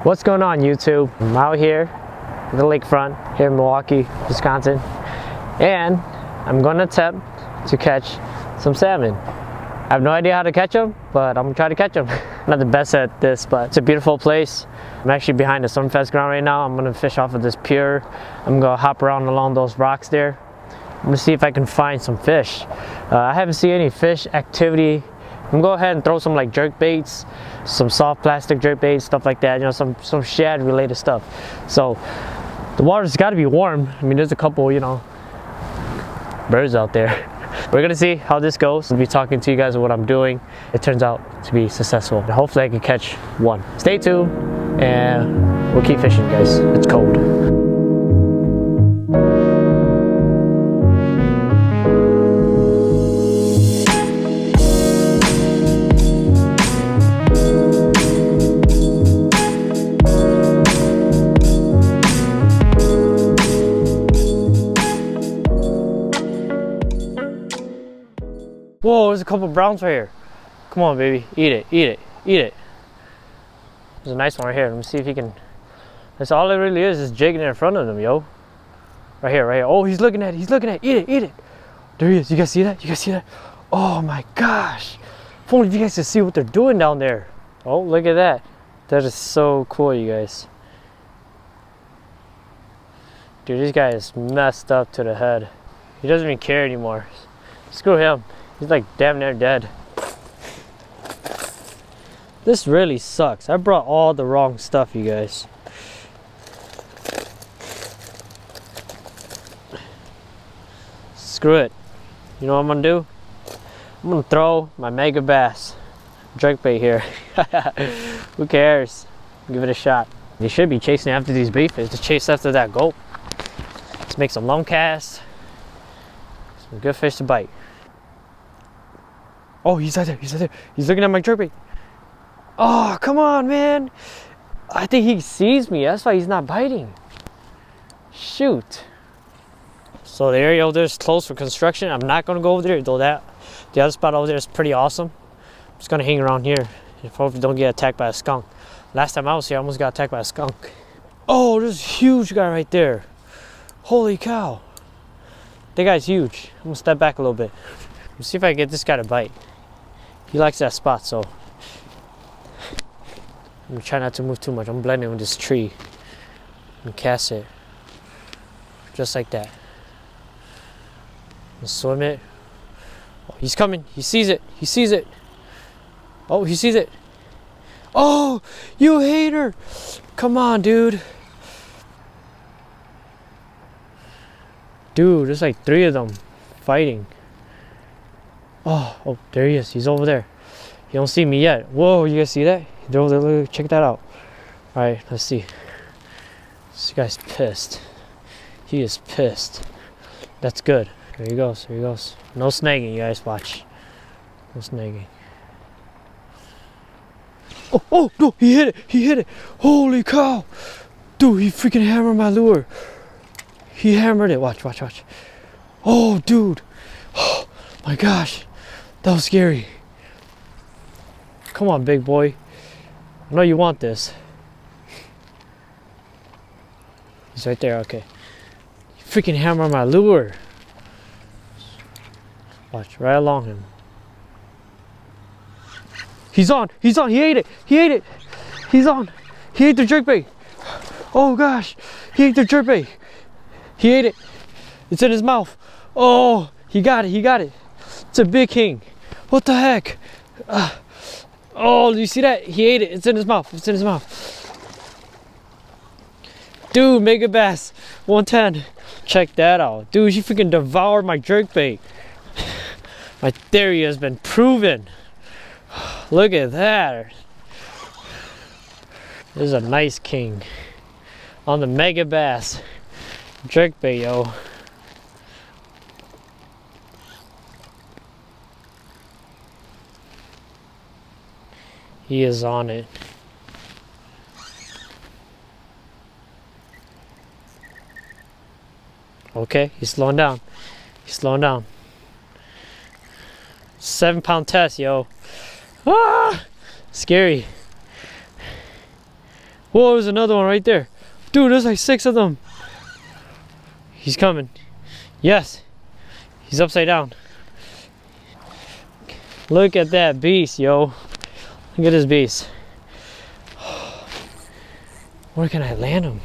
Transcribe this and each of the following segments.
What's going on, YouTube? I'm out here at the lakefront here in Milwaukee, Wisconsin, and I'm going to attempt to catch some salmon. I have no idea how to catch them, but I'm going to try to catch them. I'm not the best at this, but it's a beautiful place. I'm actually behind the Sunfest ground right now. I'm going to fish off of this pier. I'm going to hop around along those rocks there. I'm going to see if I can find some fish. I haven't seen any fish activity. I'm gonna go ahead and throw some like jerk baits, some soft plastic jerk baits, stuff like that, you know, some shad related stuff. So the water's got to be warm. I mean, there's a couple, you know, birds out there. We're gonna see how this goes. I'll be talking to you guys about what I'm doing. It turns out to be successful. Hopefully I can catch one. Stay tuned and we'll keep fishing, guys. It's cold. Whoa, there's a couple browns right here. Come on, baby. Eat it, eat it, eat it. There's a nice one right here. Let me see if he can. That's all it really is jigging in front of them, yo. Right here, right here. Oh, he's looking at it, he's looking at it. Eat it, eat it. There he is. You guys see that? You guys see that? Oh my gosh. If only you guys could see what they're doing down there. Oh, look at that. That is so cool, you guys. Dude, this guy is messed up to the head. He doesn't even care anymore. Screw him. He's like damn near dead. This really sucks. I brought all the wrong stuff, you guys. Screw it. You know what I'm gonna do? I'm gonna throw my Megabass jerkbait here. Who cares? Give it a shot. They should be chasing after these beefish to chase after that gulp. Let's make some long casts. Some good fish to bite. Oh, he's out there, he's out there. He's looking at my jerkbait. Oh, come on, man. I think he sees me. That's why he's not biting. Shoot. So the area over there is closed for construction. I'm not going to go over there, though the other spot over there is pretty awesome. I'm just going to hang around here. Hopefully don't get attacked by a skunk. Last time I was here, I almost got attacked by a skunk. Oh, there's a huge guy right there. Holy cow. That guy's huge. I'm going to step back a little bit. Let's see if I can get this guy to bite. He likes that spot, so I'm gonna try not to move too much. I'm blending with this tree and cast it just like that. And swim it. Oh, he's coming. He sees it. He sees it. Oh, he sees it. Oh, you hater! Come on, dude. Dude, there's like 3 of them fighting. Oh, there he is. He's over there. He don't see me yet. Whoa, you guys see that? They're over there. Look, check that out. All right, let's see. This guy's pissed. He is pissed. That's good. There he goes. There he goes. No snagging, you guys. Watch. No snagging. Oh, no. He hit it. He hit it. Holy cow. Dude, he freaking hammered my lure. He hammered it. Watch, watch, watch. Oh, dude. Oh, my gosh. That was scary. Come on, big boy. I know you want this. He's right there, okay. You freaking hammer my lure. Watch, right along him. He's on, he's on, he ate it, he ate it. He's on, he ate the jerkbait. Oh gosh, he ate the jerkbait. He ate it, it's in his mouth. Oh, he got it, he got it. It's a big king. What the heck? Oh, do you see that? He ate it. It's in his mouth. It's in his mouth. Dude, Megabass 110. Check that out. Dude, she freaking devoured my jerkbait. My theory has been proven. Look at that. This is a nice king on the Megabass jerkbait, yo. He is on it. Okay, he's slowing down. He's slowing down. 7-pound test, yo. Ah! Scary. Whoa, there's another one right there. Dude, there's like 6 of them. He's coming. Yes. He's upside down. Look at that beast, yo. Look at this beast. Where can I land him?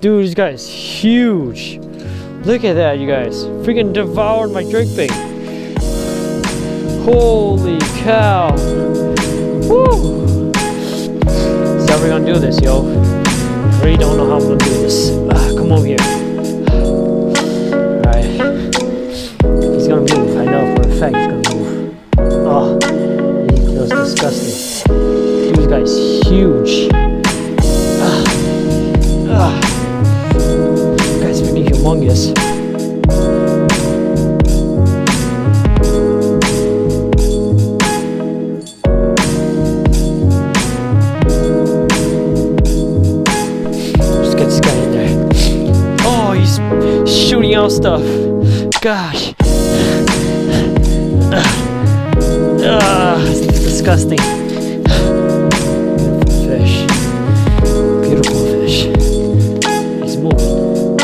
Dude, this guy's huge. Look at that, you guys. Freaking devoured my drink bait. Holy cow. Woo! So how we gonna do this, yo? I really don't know how I'm gonna do this. Come over here. Alright. He's gonna move. I know for a fact he's gonna move. Oh, he feels disgusting. Dude, this guy's huge. This guy's freaking humongous. Shooting out stuff. Gosh. It's disgusting. Fish. Beautiful fish. He's moving.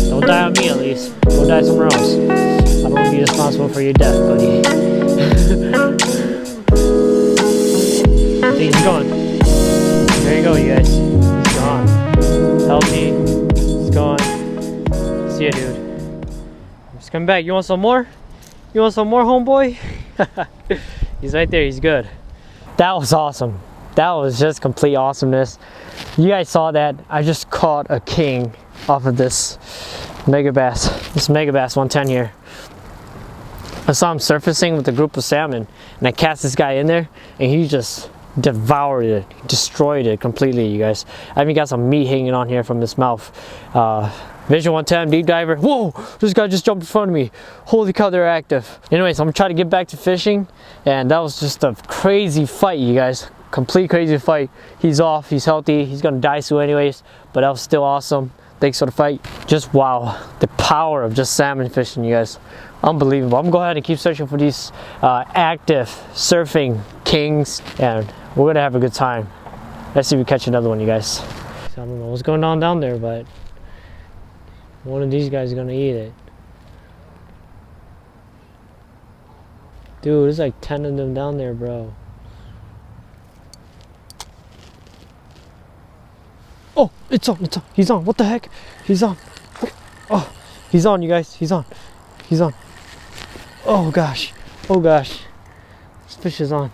Don't die on me at least. Go die somewhere else. I don't want to be responsible for your death, buddy. I think he's gone. There you go, you guys. He's gone. Help me. He's gone. See ya, dude. I'm just coming back. You want some more? You want some more, homeboy? He's right there. He's good. That was awesome. That was just complete awesomeness. You guys saw that. I just caught a king off of this Megabass. This Megabass 110 here. I saw him surfacing with a group of salmon, and I cast this guy in there, and he just devoured it, destroyed it completely, you guys. I even got some meat hanging on here from his mouth. Vision 110 deep diver. Whoa, this guy just jumped in front of me. Holy cow, they're active. Anyways, I'm gonna try to get back to fishing, and that was just a crazy fight, you guys. Complete crazy fight. He's off, he's healthy, he's gonna die soon anyways, but that was still awesome. Thanks for the fight. Just wow, the power of just salmon fishing, you guys. Unbelievable. I'm gonna go ahead and keep searching for these active surfing kings, and we're gonna have a good time. Let's see if we catch another one, you guys. So I don't know what's going on down there, but one of these guys is gonna eat it. Dude, there's like 10 of them down there, bro. Oh, it's on, it's on. He's on. What the heck? He's on. Oh, he's on, you guys. He's on. He's on. Oh gosh. Oh gosh. This fish is on.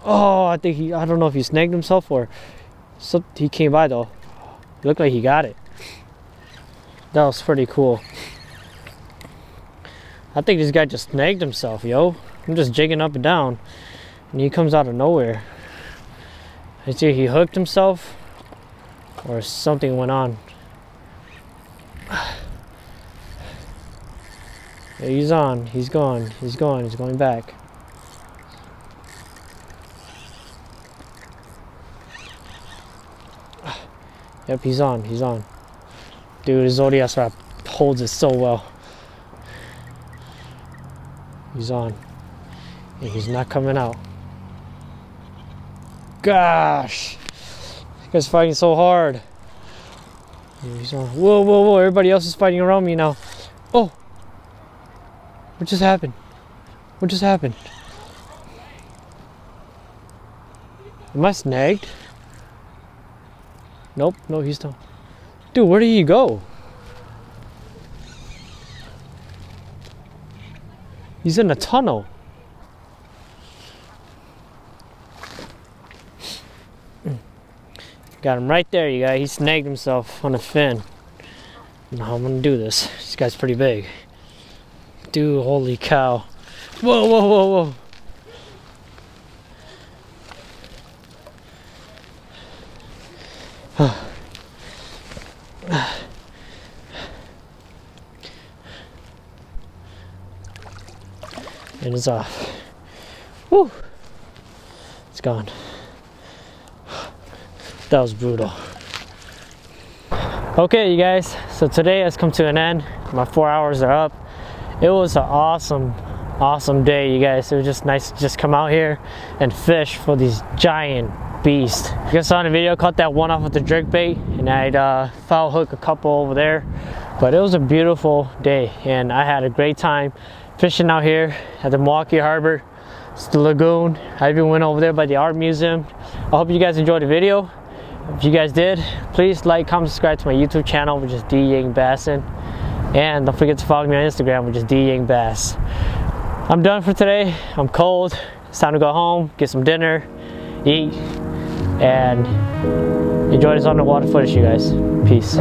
Oh, I don't know if he snagged himself or he came by though. It looked like he got it. That was pretty cool. I think this guy just snagged himself, yo. I'm just jigging up and down, and he comes out of nowhere. It's either he hooked himself or something went on. Yeah, he's on. He's gone. He's gone. He's going back. Yep, he's on. He's on. Dude, his zodias wrap holds it so well. He's on. And he's not coming out. Gosh! This guy's fighting so hard. He's on. Whoa, whoa, whoa. Everybody else is fighting around me now. Oh! What just happened? What just happened? Am I snagged? Nope, no, he's still. Dude, where did he go? He's in a tunnel. Got him right there, you guys. He snagged himself on a fin. Now I'm gonna do this. This guy's pretty big. Dude, holy cow. Whoa, whoa, whoa, whoa. And it's off. Woo! It's gone. That was brutal. Okay, you guys, so today has come to an end. My 4 hours are up. It was an awesome day, you guys. It was just nice to just come out here and fish for these giant beast. You guys saw in the video, caught that one off with the jerk bait, and I'd foul hook a couple over there. But it was a beautiful day, and I had a great time fishing out here at the Milwaukee Harbor. It's the lagoon. I even went over there by the art museum. I hope you guys enjoyed the video. If you guys did, please like, comment, subscribe to my YouTube channel, which is DYANG Bassin'. And don't forget to follow me on Instagram, which is DYANG Bass. I'm done for today. I'm cold. It's time to go home, get some dinner, eat, and enjoy this underwater footage, you guys. Peace.